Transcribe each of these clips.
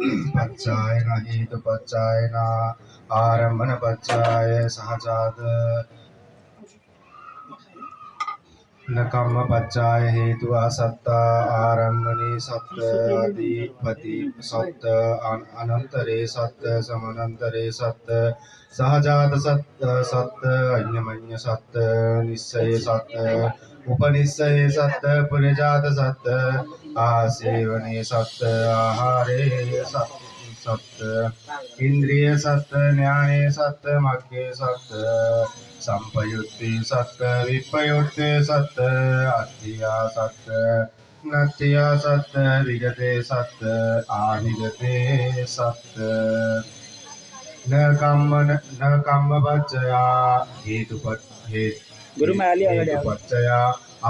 पच्चायन हेतुपच्चायन आरम्भन पच्चाय सहजात न कर्म पच्चाय हेतु असत्ता आरम्भने सत्त अधिपति सत्त अनंतरे सत्त समानंतरे सत्त सहजात सत्त सत्त अन्यमन्य सत्त निश्चय सत्त उपनिश्चय सत्त पुरजात सत्त आसेवने सत्त आहारे सत्त सत्त इंद्रिय सत्त ज्ञाने सत्त मग्गे सत्त संपयुक्ति सत्य विपयुक्ति सत्य अत्या सत्य नत्या सत्य विगते सत्य आविगते सत्य न कम्म पच्चया हेतुपच्चया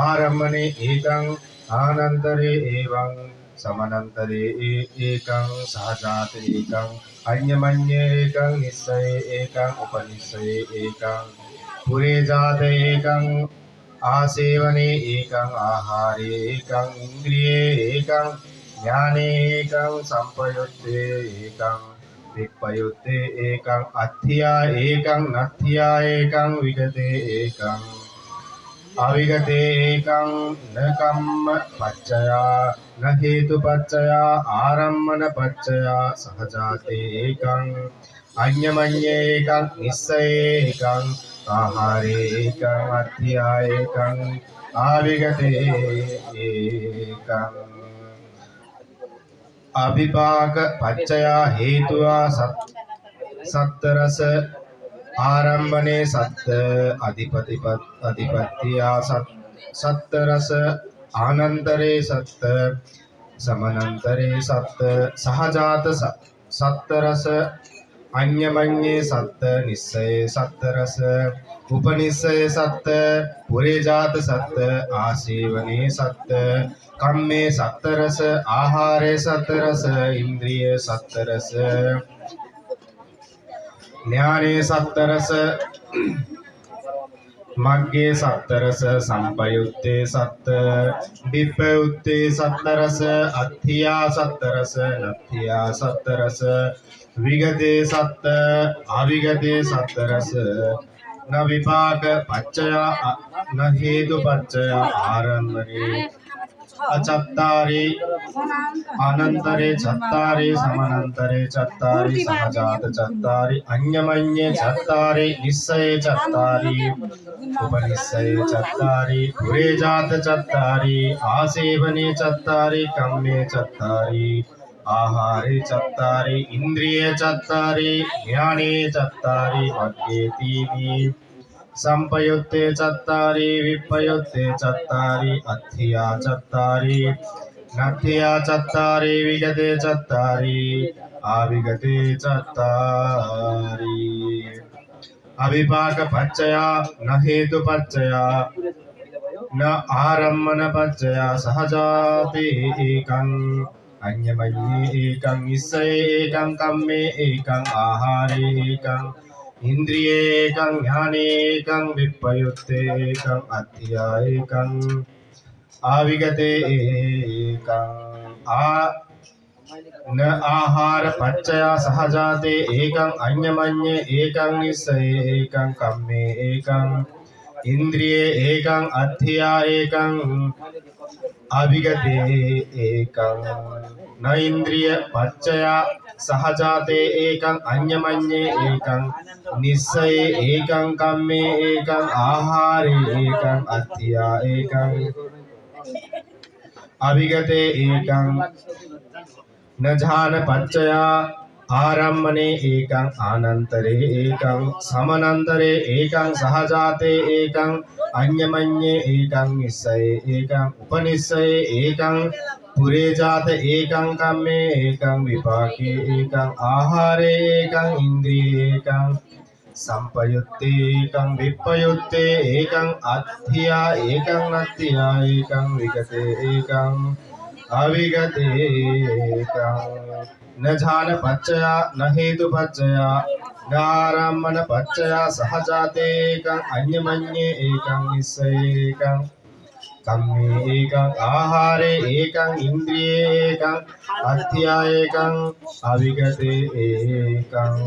आरम्भने एकं अनन्तरे एवं समनन्तरे एकं सहजात एकं अन्यमन्ये एकं निश्चये एकं उपनिश्चये एकं पुरे जात एकं आसेवने एकं आहारे एकं इंद्रिये एकं ज्ञाने एकं संपयुक्ते एकं विपयुक्ते एकं अत्थिया एकं नत्थिया एकं विगते एकं अविगते एकं न कर्म पच्चया न हेतु पच्चया आरम्भन पच्चया सहजाते एकं अन्यमन्ये एकं निश्चये एकं आहारे एकं अत्थिया एकं आविगते एकं अभिपाक पच्चया हेतुआ सत्तरस आरम्भने सत्त अधिपत्या सत्तरस अनन्तरे सत्त समनन्तरे सत्त सहजात सत्तरस अन्यमन्ये सत्त निश्चये सत्तरस उपनिश्चये सत्त पुरे जात सत्त आसेवने सत्त कम्मे सत्तरस आहारे सत्तरस इंद्रिय सत्तरस ज्ञाने सत्तरस मग्गे सत्तरस संपयुक्ते सत्त विपयुक्ते सत्तरस अत्थिया सत्तरस नत्थिया सत्तरस विगते सत्त अविगते सत्तरस न विपाक पच्चया न हेतु पच्चया आरम्भने अचत्तारि अनन्तरे चत्तारि समानन्तरे चत्तारि सहजात चत्तारि अन्यमन्ये चत्तारि निश्चये चत्तारि उपनिश्चये चत्तारि पुरे जात चत्तारि आसेवने चत्तारि कम्मे चत्तारि आहारे चत्तारि इंद्रिये चत्तारि ज्ञाने चत्तारि मग्गे तीनि संपयुक्ते चत्तारि विपयुक्ते चत्तारि अत्थिया चत्तारि नत्थिया चत्तारि विगते चत्तारि आविगते चत्तारि अविपाक पच्चया न हेतु पच्चया न आरम्भन पच्चया सहजाते एकं अन्यमन्ये एकं निश्चये एकं कम्मे एकं आहारे एकं इंद्रिये एकं ज्ञाने एकं विपयुक्ते एकं अत्थिया एकं आविगते एकं न आहार पच्चया सहजाते एकं अन्यमन्ये एकं निश्चये एकं कम्मे एकं इंद्रिये एकं अत्थिया एकं अविगते एकं न इंद्रिय पच्चया सहजाते एकं अन्यमन्ये एकं निश्चये एकं कम्मे एकं आहारे एकं अत्थिया एकं अविगते एकं न झान पच्चया आरम्भने एकं अनन्तरे एकं समनन्तरे एकं सहजाते एकं अन्यमन्ये एकं निश्चये एकं उपनिश्चये एकं पुरे जात एकं कम्मे एकं विपाके एकं आहारे एकं इंद्रिये एकं संपयुक्ते एकं विपयुक्ते एकं अत्थिया एकं नत्थिया एकं विगते एकं अविगते एकं न झान पच्चया न हेतु पच्चया न आरम्भन पच्चया सहजाते एकं अन्यमन्ये एकं निश्चये एकं कम्मे एकं आहारे एकं इन्द्रिये एकं अत्या एकं अविगते एकं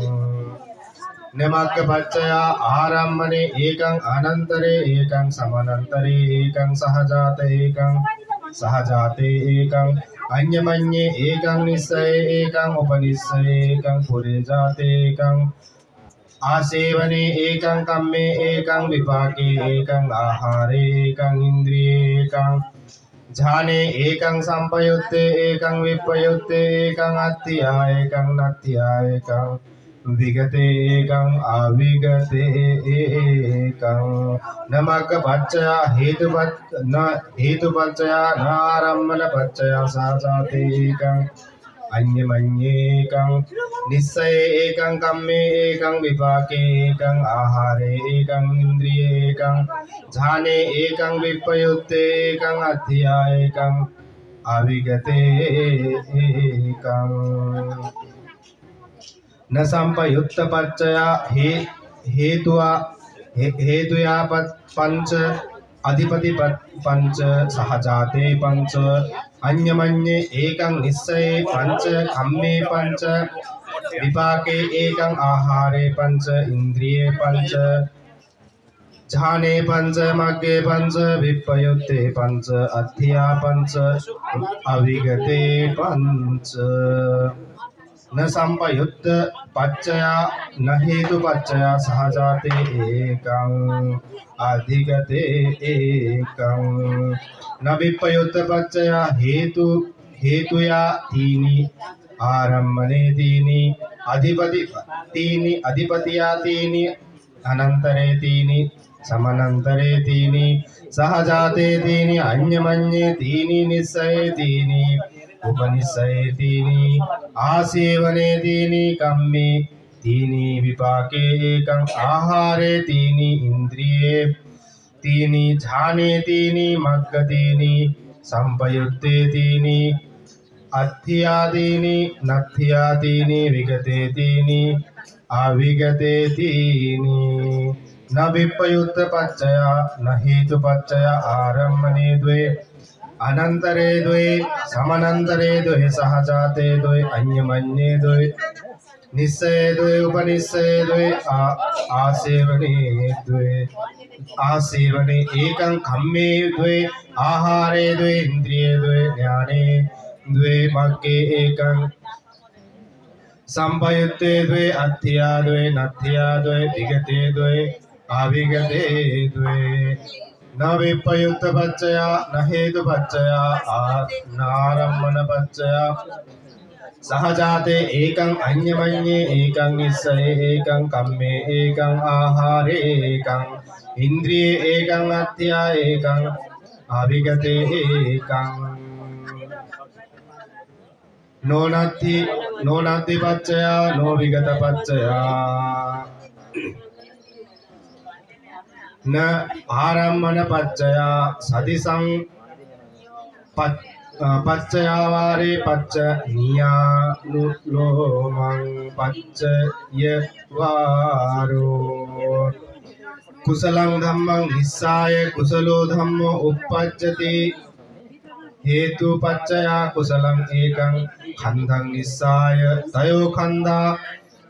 नमक्कपच्चय आरम्भने एकं अनन्तरे एकं समनन्तरे एकं सहजाते एकं अन्यमन्ये एकं निस्सये एकं उपनिस्सये एकं पुरेजाते एकं आसेवने एकं कम्मे एकं विपाके एकं आहारे एकं इन्द्रिये एकं झाने एकं संपयुत्ते एकं विपयुत्ते एकं अत्या एकं नत्या एकं विगते एकं अविगते एकं नमक्कपच्चय हेतुपच्चय न आरम्भनपच्चय सहजाते एकं अन्यमन्येकं निस्सये एकं कम्मे एकं विपाके एकं आहारे एकं इन्द्रिये एकं झाने एकं विपयुत्ते एकं अत्या एकं अविगते एकं न संपयुत्तपच्चय हेतुया पंच अधिपति पंच सहजाते पंच अन्यमन्ये एकं निस्सये पंच कम्मे पंच विपाके एकं आहारे पंच इन्द्रिये पंच झाने पंच मग्गे पंच विपयुत्ते पंच अत्या पंच अविगते पंच न संपयुक्त पच्चय न हेतु पच्चय सहजाते एकं अधिगते एकं न विपयुक्त पच्चय हेतुया तीनि आरम्भने तीनि अधिपतिया तीनि अनन्तरे तीनि समनन्तरे तीनि सहजाते तीनि अन्यमन्ये तीनि निस्सये तीनि उपनिस्सये तीनि आसेवने तीनि कम्मे तीनि विपाके एकं आहारे तीनि इन्द्रिये तीनि झाने तीनि मग्ग तीनि संपयुत्ते तीनि अत्थिया तीनि नत्थिया तीनि विगते तीनि अविगते तीनि न विपयुक्त पच्चय न हेतु पच्चय आरम्भने द्वे अनन्तरे द्वे समनन्तरे द्वे सहजाते द्वे अन्यमन्ये द्वे निस्सये द्वे उपनिस्सये द्वे आसेवने एकं कम्मे द्वे आहारे द्वे इन्द्रिये द्वे ज्ञाने द्वे मग्गे एकं संपयुत्ते द्वे अत्या द्वे नत्या द्वे विगते द्वे अविगते द्वे न विपयुक्त पच्चय न हेतु पच्चय नारम्भन पच्चय सहजाते एकं अन्यमन्ये एकं निस्सये एकं कम्मे एकं आहारे एकं इन्द्रिये एकं अत्या एकं अविगते एकं नो नत्ति पच्चय नो विगत पच्चय न आरम्भन पच्चय सदिसं पच्चयावारे पच्च नियानुलोमं पच्चयवारो कुशलं धम्मं निस्साय कुशलो धम्मो उपपज्यते हेतु पच्चया कुशलं एकं खंदं निस्साय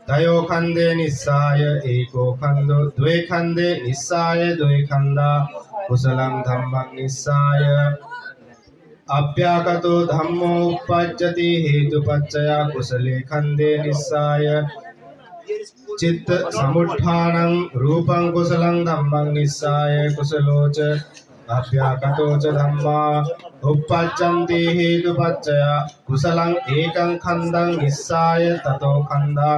तयो खंदे निस्साय एको खंदो द्वे खंदे निस्साय द्वे खंदा कुशलं धम्मं निस्साय अभ्यागतो धम्मो उपपज्यति हेतु पच्चया कुशले खंदे निस्साय चित्त समुत्थानं रूपं कुशलं धम्मं निस्साय कुशलो च अभ्यागतो च धम्मा उपपज्यन्ति हेतु पच्चया कुशलं एकं खंदं निस्साय ततो खंदा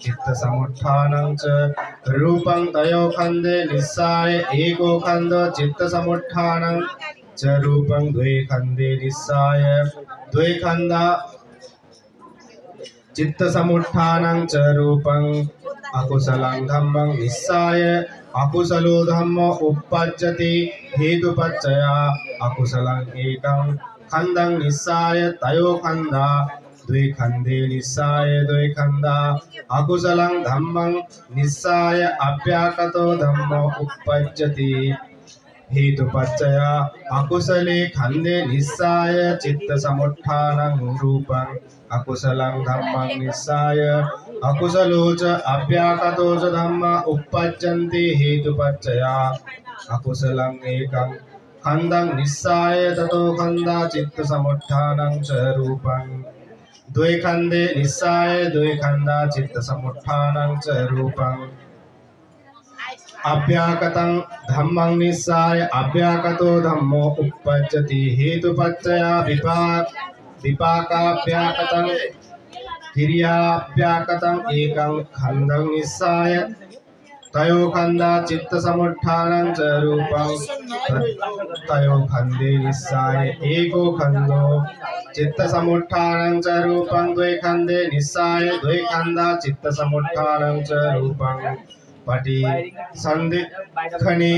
चित्त समुत्थानं च रूपं तयो खंदे निस्साय एको खंदो चित्त समुत्थानं च रूपं द्वे खंदे निस्साय द्वे खंदा चित्त समुत्थानं च रूपं अकुशलं धम्मं निस्साय अकुशलो धम्म उपपज्यति हेतु पच्चया अकुशलं एकं खंदं निस्साय तयो खंदा द्वे खंदे निस्साय द्वे खंदा अकुशलं धम्मं निस्साय अभ्यागतो धम्म उपपज्यति हेतुपच्चय अकुशले खंदे निस्साय चित्त समुत्थानं रूपं अकुशलं धम्मं निस्साय अकुशलो च अव्याकृतो च धम्मा uppajjanti हेतुपच्चया अकुशलं एकं खंदं निस्साय ततो खंदा चित्त समुत्थानं च रूपं द्वे खंदे निस्साय द्वे खंदा चित्त समुत्थानं च रूपं अव्याकृतं धम्मं निस्साय अव्याकृतो धम्मो uppajjati हेतुपच्चया विपाकाव्याकृतं क्रियाव्याकृतं एकं खंदं निस्साय तयो खंदा चित्त समुत्थानं च रूपं तयो खंदे निस्साय एको खंदो चित्त समुत्थानं च रूपं द्वे खंदे निस्साय द्वे खंदा चित्त समुत्थानं च रूपं पटी संदिग्धने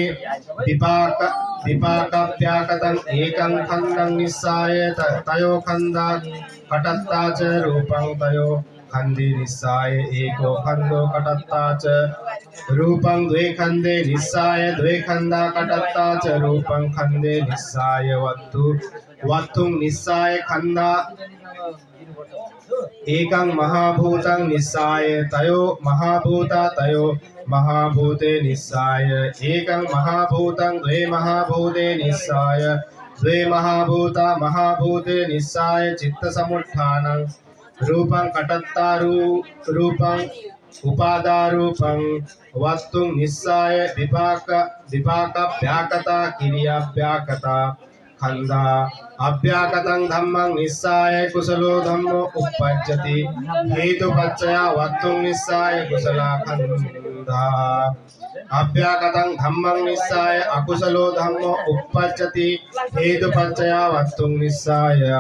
विपाकाव्याकृतं एकं खंदं निस्साय तयो खंदा कटत्ता च रूपं तयो खंदे निस्साय एको खंदो कटत्ता च रूपं द्वे खंदे निस्साय द्वे खंदा कटत्ता च रूपं खंदे निस्साय वत्तुं निस्साय खंदा एकं महाभूतं निस्साय तयो महाभूता तयो महाभूते निस्साय एकं महाभूतं द्वे महाभूते निस्साय द्वे महाभूता महाभूते निस्साय चित्त समुत्थानं रूपं कटत्तारूपं उपादारूपं वस्तुं निस्साय विपाकाव्याकृता क्रियाव्याकृता खंदा अव्याकृतं धम्मं निस्साय कुशलो धम्मो uppajjati हेतुपच्चया वस्तुं निस्साय कुशला खंदा अव्याकृतं धम्मं निस्साय अकुशलो धम्मो uppajjati हेतुपच्चया वस्तुं निस्साय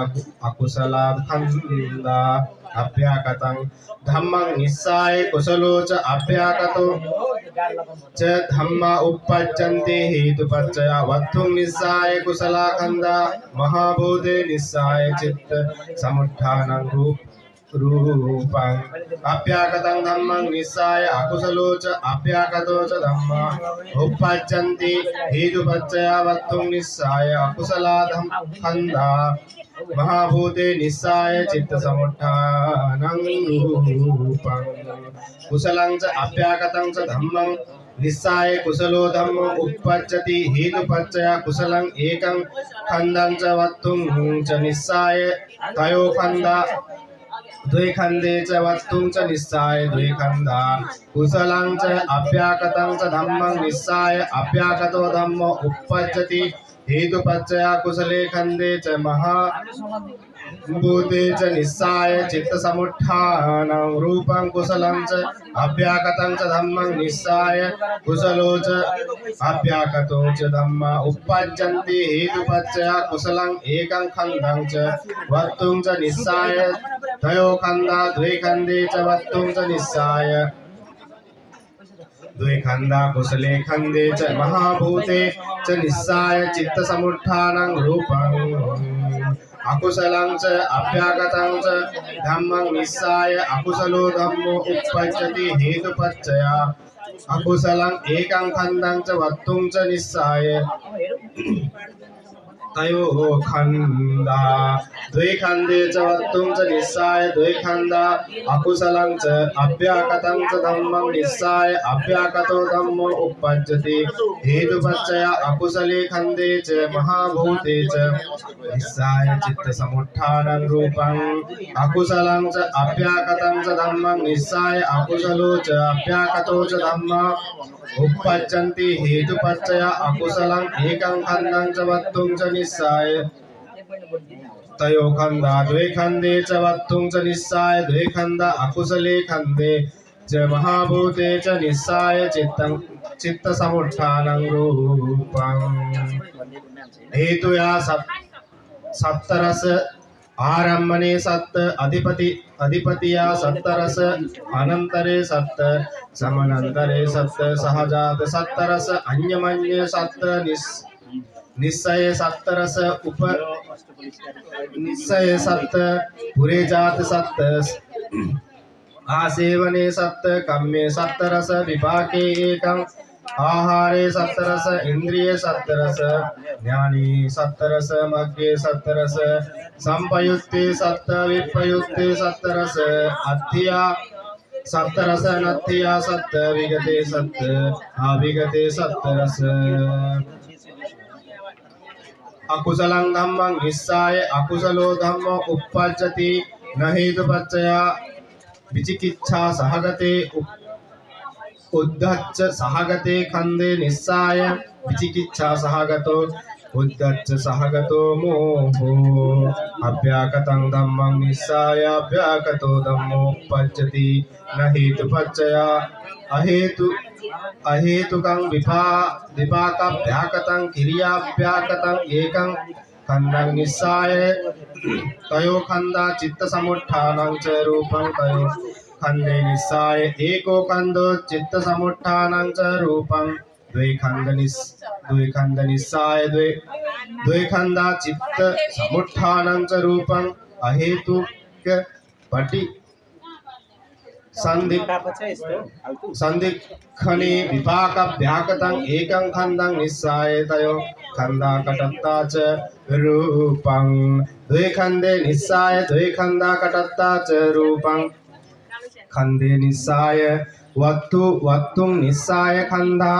अकुशला खंदा अव्याकृतं धम्मं निस्साय कुशलो च अव्याकृतो च धम्मा uppajjanti हेतुपच्चया वस्तुं निस्साय कुशला खंदा महाभूते निस्साय चित्त समुत्थानं रूपं अव्याकृतं धम्मं निस्साय अकुशलो च अव्याकृतो च धम्मा uppajjanti हेतुपच्चया वस्तुं निस्साय अकुशला खंदा महाभूते निस्साय चित्त समुत्थानं रूपं कुशलं च अव्याकृतं च धम्मं निस्साय कुशलो धम्मो uppajjati हेतुपच्चया कुशलं एकं खंदं च वस्तुं च निस्साय तयो खंदा द्वे खंदे च वस्तुं च निस्साय द्वे खंदा कुशलं च अव्याकृतं च धम्मं निस्साय अव्याकृतो धम्मो uppajjati हेतुपच्चया कुशले खंदे च महाभूते च निस्साय चित्त समुत्थानं रूपं कुशलं च अव्याकृतं च धम्मं निस्साय कुशलो च अव्याकृतो च धम्मा uppajjanti हेतुपच्चया कुशलं एकं खंदं च वस्तुं च निस्साय तयो खंदा द्वे खंदे च वस्तुं च निस्साय द्वे खंदा कुशले खंदे च महाभूते च निस्साय चित्त समुत्थानं रूपं अकुशलं च अव्याकृतं च धम्मं निस्साय अकुशलो धम्मो uppajjati हेतुपच्चया अकुशलं एकं खंदं च वस्तुं च निस्साय तयो खंदा द्वे खंदे च वस्तुं च निस्साय द्वे खंदा अकुशलं च अव्याकृतं च धम्मं निस्साय अव्याकृतो धम्मो uppajjati हेतुपच्चया अकुशले खंदे च महाभूते च निस्साय चित्त समुत्थानं रूपं अकुशलं च अव्याकृतं च धम्मं निस्साय अकुशलो च अव्याकृतो च धम्मा uppajjanti हेतुपच्चया अकुशलं एकं खंदं च वस्तुं च निस्साय तयो खंदा द्वे खंदे च वस्तुं च निस्साय द्वे खंदा अकुशले खंदे च महाभूते च निस्साय चित्त समुत्थानं रूपं हेतुया सप्तरस आरम्भने सप्त अधिपतिया सप्तरस अनंतरे सप्त समनंतरे सप्त सहजात सप्तरस अन्यमन्य सप्त निश्चय सप्तरस उप निश्चय सप्त पुरे जात सप्त आसेवने सप्त कम्ये सप्तरस विपाके एकं आहारे सत्तरस इंद्रिय सत्तरस ज्ञानी सत्तरस मग्गे सत्तरस संपयुक्ते सत्त विपयुक्ते सत्तरस अत्थिया सत्तरस नत्थिया सत्त विगते सत्त अविगते सत्तरस अकुशलं धम्मं निस्साय अकुशलो धम्मो uppajjati न हेतुपच्चया विचिकिच्छा सहगते उद्धच्च सहगते खंदे निस्साय विचिकिच्छा सहगतो उद्धच्च सहगतो मोहो अभ्याकतं धम्मं निस्साय अभ्याकतो धम्मो uppajjati न हेतुपच्चया अहेतुकं विपाकाभ्याकतं क्रियाभ्याकतं एकं खंडं निस्साय तयो खंदा चित्तसमुत्थानं च रूपं तयो खंडे निस्साय एको खंडो चित्तसमुत्थानं च रूपं द्वे खंड निस्साय द्वे खंदा चित्तसमुत्थानं च रूपं अहेतुक पटि संदिखने विपाकाभ्याकतं एकं खंडं निस्साय तयो खंदा कटत्ता च रूपं द्वे खंडे निस्साय द्वे खंदा कटत्ता च रूपं खंडे निस्साय वत्तुं निस्साय खंदा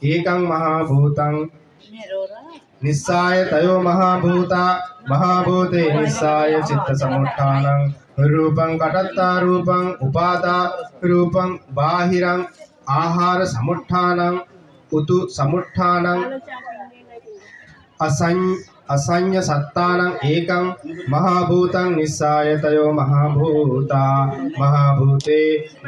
एकं महाभूतं निस्साय तयो महाभूता महाभूते निस्साय चित्तसमुत्थानं रूपं कटत्ता रूपं उपादा रूपं बाहिरं आहार समुत्थानं उतु समुत्थानं असंय सत्तानं एकं महाभूतं निस्साय तयो महाभूता महाभूते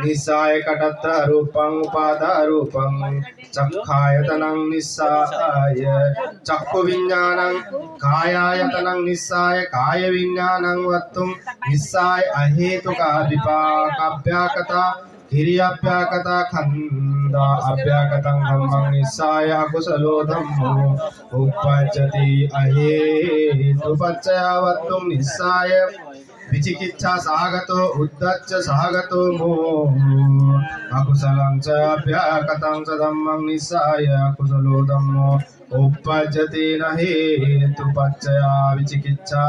निस्साय कटत्ता रूपं उपादा रूपं चक्षायतनं निस्साय चक्षुविज्ञानं कायायतनं निस्साय कायविज्ञानं वत्तुं निस्साय अहेतुका विपाकाभ्याकता क्रियाभ्याकता खंदा अभ्याकतं धम्मं निस्साय अकुशलो धम्मो uppajjati अहेतुपच्चया वत्तुं निस्साय विचिकिच्छा सहगतो उद्धच्च सहगतो मोहो अकुशलं च अभ्याकतं च धम्मं निस्साय अकुशलो धम्मो uppajjati न हेतुपच्चया विचिकिच्छा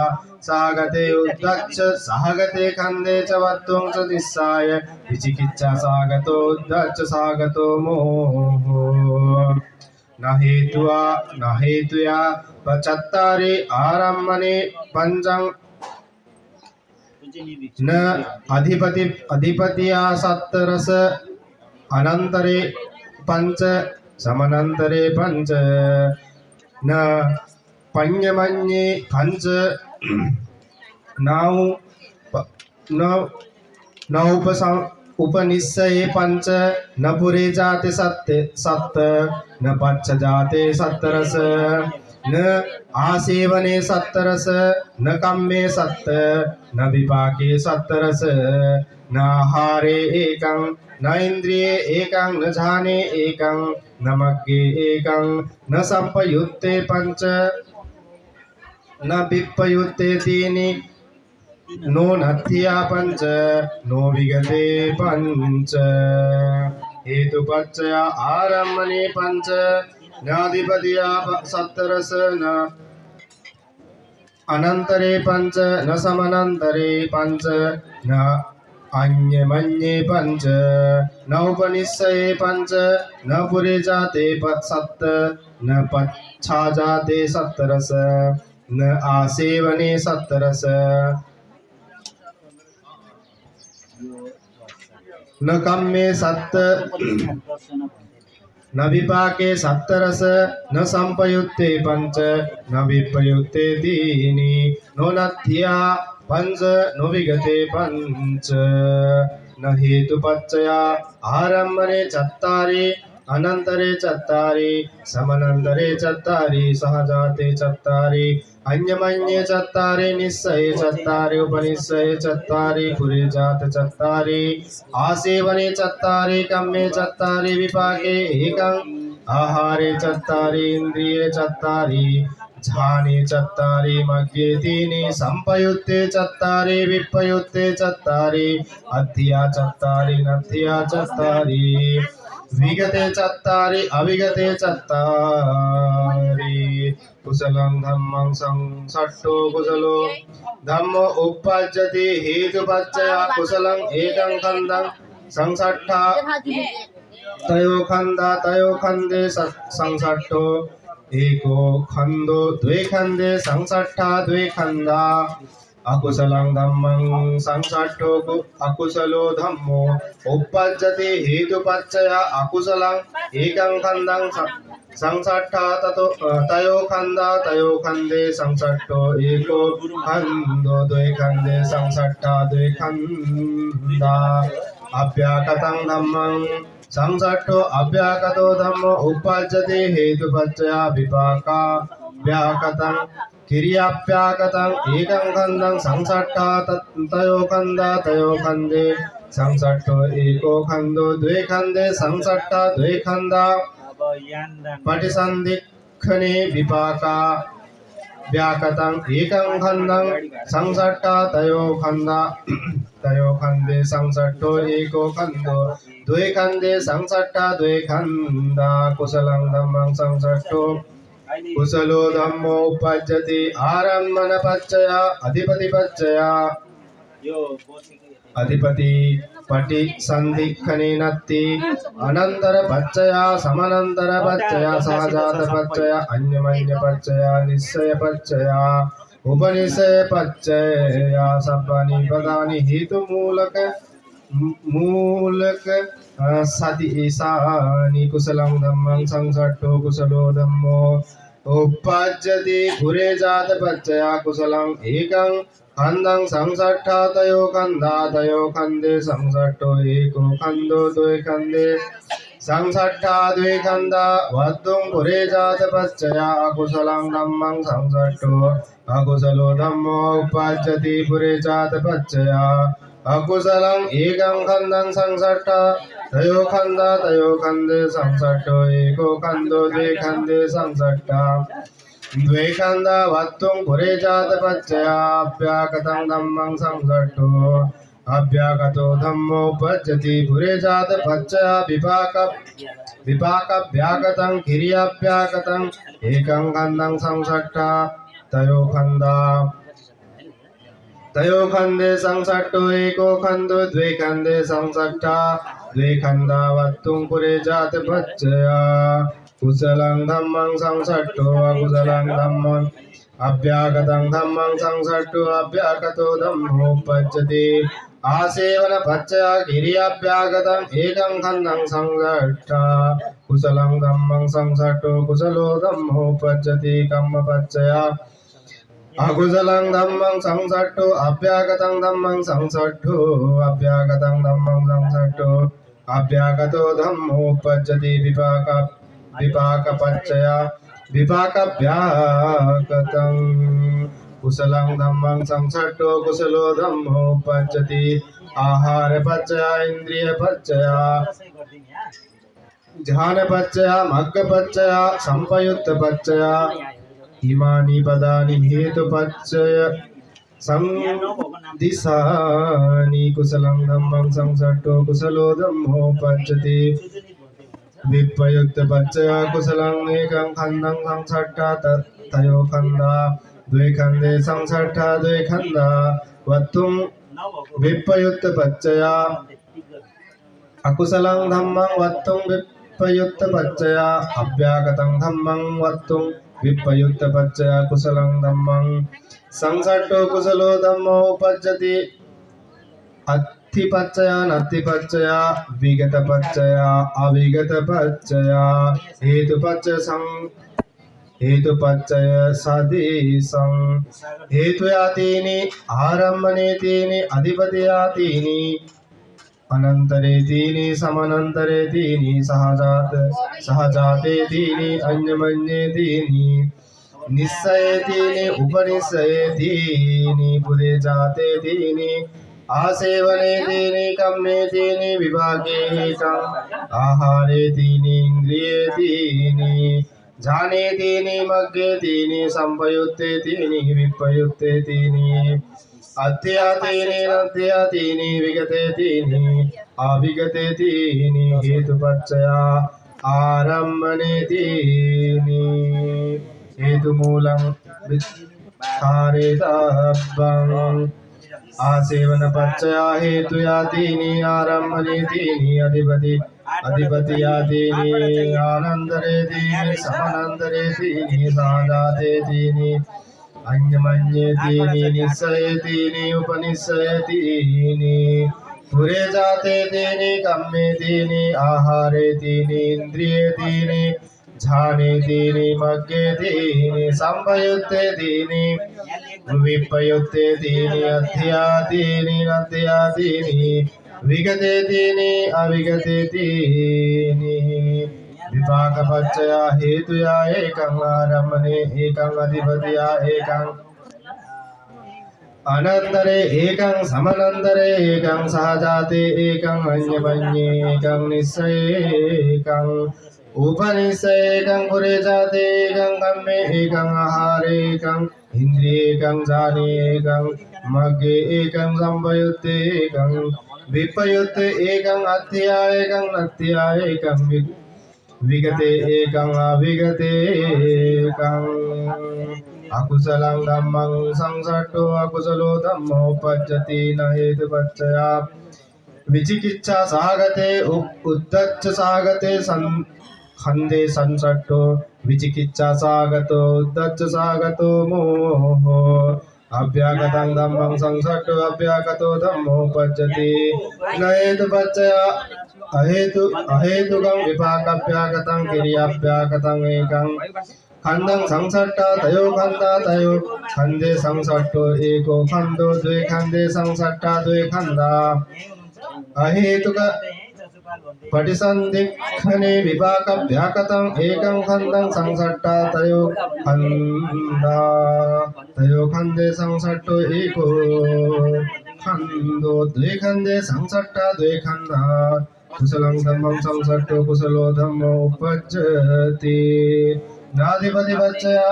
सहगते उद्धच्च सहगते खंदे च वत्तुं च निस्साय विचिकिच्छा सहगतो उद्धच्च सहगतो मोहो न हेतुया चत्तारि आरम्भने पंचं न अधिपतिया सत्तरस अनंतरे पंच समनंतरे पंच न पंचमन्ये पंच न उपनिश्चये पंच न पुरे जाते सत्त न पच्च जाते सत्तरस न आसेवने सत्तरस न कम्मे सत्त न विपाके सत्तरस न आहारे एकं न इंद्रिये एकं न झाने एकं न मग्गे एकं न संपयुक्ते पंच न विपयुक्ते तीनि नो नत्थिया पंच नो विगते पंच हेतुपच्चया आरम्भने पंच नाधिपतिया सत्तरस न अनंतरे पंच न समनंतरे पंच न अन्यमन्ये पंच न उपनिश्चये पंच न पुरे जाते सत्त न पच्छा जाते सत्तरस न आसेवने सत्तरस न कम्मे सत्त न विपाके सत्तरस न संपयुक्ते पंच न विपयुक्ते दीनि नो नत्थिया पंच नो विगते पंच न हेतुपच्चया आरम्भने चत्तारि अनंतरे चत्तारि समनंतरे चत्तारि सहजाते चत्तारि अन्यमन्ये चत्तारि निस्सये चत्तारि उपनिश्चये चत्तारि पुरे जात चत्तारि आसेवने चत्तारि कम्मे चत्तारि विपाके एकं आहारे चत्तारि इंद्रिये चत्तारि झाने चत्तारि मग्गे तीनि संपयुक्ते चत्तारि विपयुक्ते चत्तारि अद्धिया चत्तारि नद्धिया चत्तारि विगते चत्तारि अविगते चत्तारि कुशलं धम्मं संसट्टो कुशलो धम्मो उपपज्यति हेतुपच्चया कुशलं एकं खण्डं संसट्ठा तयो खन्दे संसट्टो एको खन्दो द्वे खन्दे संसट्ठा द्वे खन्दा अकुशलं धम्मं संसट्टो अकुशलो धम्मो उपपज्यते हेतुपच्चया अकुशलं एकं खन्दं संसट्ठा तयो खन्दे संसट्टो एको खन्दो द्वे खन्दे संसट्ठा द्वे खन्दा अभ्याकतं धम्मं संसट्टो अभ्याकतो धम्मो उपपज्यते हेतुपच्चया विपाका व्याकतं किरियाप्याकतं एकं खन्दं संसट्ठा तयो खन्दे संसट्टो एको खन्दो द्वे खन्दे संसट्ठा द्वे खन्दा पटिसन्धिखने विपाका व्याकतं एकं खन्दं संसट्ठा तयो खन्दे संसट्टो एको खन्दो द्वे खन्दे संसट्ठा द्वे खन्दा कुशलं धम्मं संसट्टो कुशलो धम्मो उपपज्यति आरम्भनपच्चया अधिपतिपच्चया अधिपति पटि संधिखने नत्ति अनन्तरपच्चया समनन्तरपच्चया सहजातपच्चया अन्यमन्यपच्चया निश्चयपच्चया उपनिषयपच्चया सप्तानि पदानि हेतुमूलक सति ईशानि कुशलं धम्मं संसट्टो कुशलो धम्मो उपपज्यति पुरे जातपच्चया कुशलं एकं खन्दं संसट्ठा तयो खन्दे संसट्टो एको खन्दो द्वे खन्दे संसट्ठा द्वे खन्दा वद्धुं पुरे जातपच्चया अकुशलं धम्मं संसट्टो अकुशलो धम्मो उपपज्यति पुरे जातपच्चया अकुशलं एकं खन्दं संसट्ठा तयो खन्दे संसट्टो एको खन्दो द्वे खन्दे संसट्ठा द्वे खन्दा वत्तुं पुरे जातपच्चया अभ्याकतं धम्मं संसट्टो अभ्याकतो धम्मो उपपज्यति पुरे जातपच्चया विपाकव्याकतं किरियाभ्याकतं एकं खन्दं संसट्ठा तयो खन्दे संसट्टो एको खन्दो द्वे खन्दे संसट्ठा द्वे खन्दा वत्तुं पुरे जातपच्चया कुशलं धम्मं संसट्टो अकुशलं धम्मं अभ्यागतं धम्मं संसट्टो अभ्यागतो धम्मो उपपज्यति आसेवनपच्चया किरियाभ्यागतं एकं खन्दं संसट्ठा कुशलं धम्मं संसट्टो कुशलो धम्मो उपपज्यति कम्मपच्चया अकुशलं धम्मं संसट्टो अभ्यागतं धम्मं संसट्टो अभ्यागतं धम्मं संसट्टो अभ्यागतो धम्मो उपपज्यति विपाकपच्चया विपाकभ्यागतं कुशलं धम्मं संसट्टो कुशलो धम्मो उपपज्यति आहारपच्चया इन्द्रियपच्चया ध्यानपच्चया मग्गपच्चया संपयुक्तपच्चया इमानि पदानि हेतुपच्चय संदिशानि कुशलं धम्मं संसट्टो कुशलो धम्मो उपपज्यति विप्रयुक्तपच्चया कुशलं एकं खन्दं संसट्ठा तयो खन्दा द्वे खन्दे संसट्ठा द्वे खन्दा वत्तुं विप्रयुक्तपच्चया अकुशलं धम्मं वत्तुं विप्रयुक्तपच्चया अभ्यागतं धम्मं वत्तुं विप्रयुक्तपच्चया कुशलं धम्मं संसट्टो कुशलो धम्मो उपपज्यति अत्थिपच्चया नत्थिपच्चया विगतपच्चया अविगतपच्चया हेतुपच्चय सदिशं हेतुया तीनि आरम्भने तीनि अधिपतिया तीनि अनन्तरे तीनि समनन्तरे तीनि सहजाते तीनि अन्यमन्ये तीनि निश्चये तीनि उपनिश्चये तीनि पुरे जाते तीनि आसेवने तीनि कम्मे तीनि विभागे एकम् आहारे तीनि इन्द्रिये तीनि जाने तीनि मग्गे तीनि संपयुक्ते तीनि विप्रयुक्ते तीनि अत्यातीनि नत्यातीनि विगते तीनि अविगते तीनि हेतुपच्चया आरम्भने तीनि हेतुमूलं वित्थारेतब्बं आसेवनपच्चया हेतुया तीनि आरम्भने तीनि अधिपतिया तीनि आनन्दरे तीनि समनन्दरे तीनि साजाते तीनि अन्यमन्ये तीनि निस्सये तीनि उपनिस्सये तीनि पुरे जाते तीनि कम्मे तीनि आहारे तीनि इन्द्रिये तीनि झाने तीनि मग्गे तीनि संभयुत्ते तीनि विपयुत्ते तीनि अध्यया तीनि नद्या तीनि विगते तीनि अविगते तीनि विपाकपच्चया हेतुया एकं आरम्भने एकं अधिपतिया एकं अनन्तरे एकं समनन्तरे एकं सहजाते एकं अन्यमन्ये एकं निस्सये एकं उपनिस्सये एकं पुरे जाते एकं कम्मे एकं आहारे एकं इन्द्रिये एकं जाने एकं मग्गे एकं संभयुत्ते एकं विपयुत्ते एकं अत्यया एकं नत्या एकं विगते एकं अविगते एकं अकुशलं धम्मं संसट्टो अकुशलो धम्मो पज्जति न हेतुपच्चया विचिकित्सा सागते उद्धच्च सागते खंदे संसट्टो विचिकित्सा सागतो उद्धच्च सागतो मोहो अभ्यागतं धम्मं संसट्टो अभ्यागतो धम्मो पज्जति न हेतुपच्चया अहेतुकं विपाकभ्यागतं क्रियाभ्यागतं एकं खंडं संसट्टा तयो खंदे संसट्टो एको खंदो द्वे खंदे संसट्टा द्वे खंदा अहेतुक पटिसन्धिखने विपाकभ्यागतं एकं खंडं संसट्टा तयो खंदे संसट्टो एको खंदो द्वे खंदे संसट्टा द्वे खंदा कुशलं धम्मं संसट्टो कुशलो धम्मो उपज्जति नाधिपतिपच्चया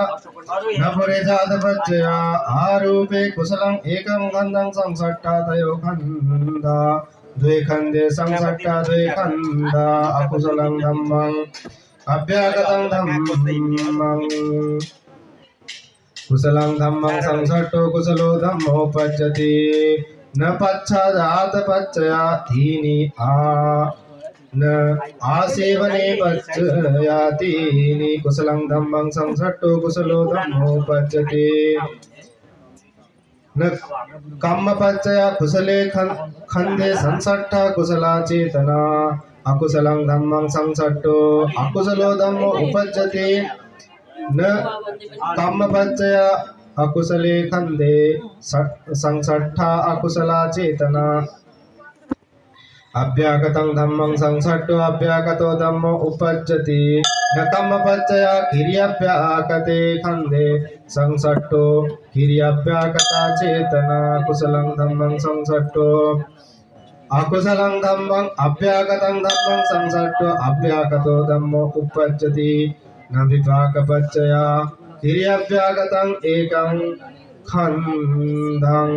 न पुरेजातपच्चया आरूपे कुशलं एकं खंडं संसट्टा तयो खंदा द्वे खंदे संसट्टा द्वे खंदा अकुशलं धम्मं अभ्यागतं धम्मं कुशलं धम्मं संसट्टो कुशलो धम्मो पज्जति न पच्छादातपच्चया तीनि न आसेवने पच्चया तीनि कुशलं धम्मं संसट्टो कुशलो धम्मो पज्जति न कम्मपच्चया कुशले खंदे संसट्टा कुशला चेतना अकुशलं धम्मं संसट्टो अकुशलो धम्मो उपज्जति न कम्मपच्चया अकुशले खंदे संसट्ठा अकुशला चेतना अभ्यागतं धम्मं संसट्टो अभ्यागतो धम्मो उपज्जति न कम्मपच्चया किर्याभ्यागते खंदे संसट्टो किर्याभ्यागता चेतना कुशलं धम्मं संसट्टो अकुशलं धम्मं अभ्यागतं धम्मं संसट्टो अभ्यागतो धम्मो उपज्जति न विपाकपच्चया किर्याभ्यागतं एकं खंडं